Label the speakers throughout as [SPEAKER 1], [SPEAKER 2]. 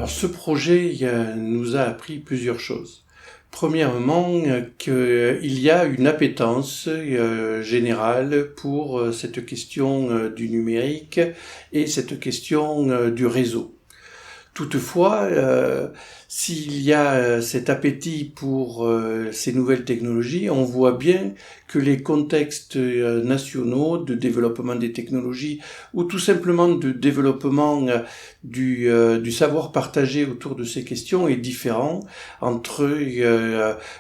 [SPEAKER 1] Alors ce projet nous a appris plusieurs choses. Premièrement, qu'il y a une appétence générale pour cette question du numérique et cette question du réseau. Toutefois, s'il y a cet appétit pour ces nouvelles technologies, on voit bien que les contextes nationaux de développement des technologies ou tout simplement de développement du savoir partagé autour de ces questions est différent entre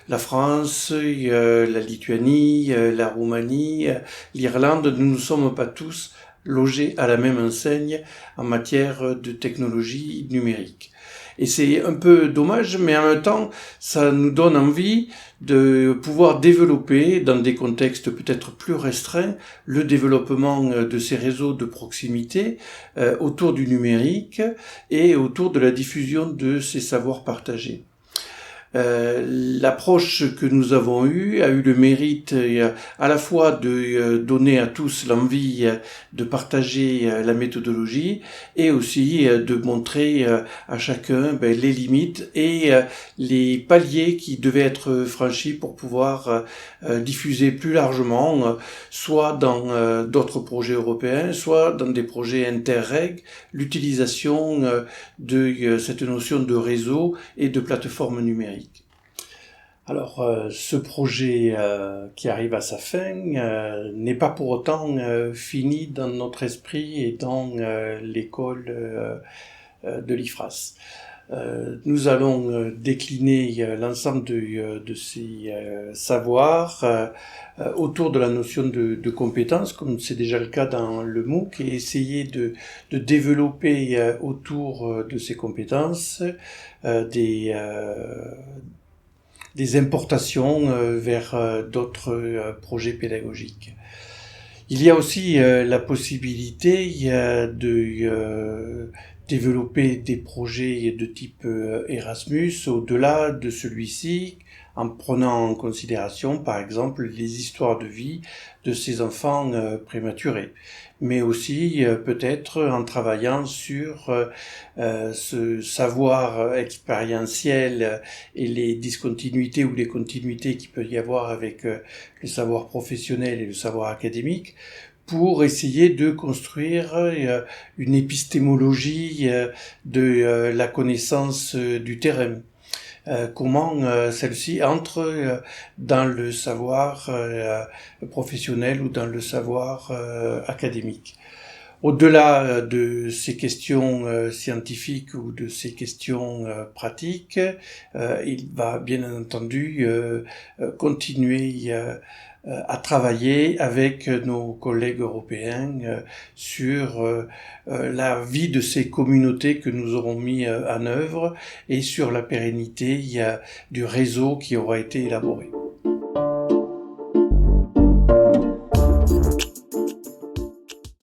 [SPEAKER 1] la France, la Lituanie, la Roumanie, l'Irlande. Nous ne sommes pas tous logés à la même enseigne en matière de technologie numérique. Et c'est un peu dommage, mais en même temps, ça nous donne envie de pouvoir développer, dans des contextes peut-être plus restreints, le développement de ces réseaux de proximité autour du numérique et autour de la diffusion de ces savoirs partagés. L'approche que nous avons eue a eu le mérite à la fois de donner à tous l'envie de partager la méthodologie et aussi de montrer à chacun les limites et les paliers qui devaient être franchis pour pouvoir diffuser plus largement, soit dans d'autres projets européens, soit dans des projets interreg, l'utilisation de cette notion de réseau et de plateforme numérique. Alors, ce projet qui arrive à sa fin n'est pas pour autant fini dans notre esprit et dans l'école de l'IFRAS. Nous allons décliner l'ensemble de ces savoirs autour de la notion de compétences, comme c'est déjà le cas dans le MOOC, et essayer de développer autour de ces compétences des importations vers d'autres projets pédagogiques. Il y a aussi la possibilité de développer des projets de type Erasmus au-delà de celui-ci, en prenant en considération par exemple les histoires de vie de ces enfants prématurés, mais aussi peut-être en travaillant sur ce savoir expérientiel et les discontinuités ou les continuités qu'il peut y avoir avec le savoir professionnel et le savoir académique, pour essayer de construire une épistémologie de la connaissance du terrain. Comment celle-ci entre dans le savoir professionnel ou dans le savoir académique. Au-delà de ces questions scientifiques ou de ces questions pratiques, il va bien entendu continuer à travailler avec nos collègues européens sur la vie de ces communautés que nous aurons mis en œuvre et sur la pérennité du réseau qui aura été élaboré.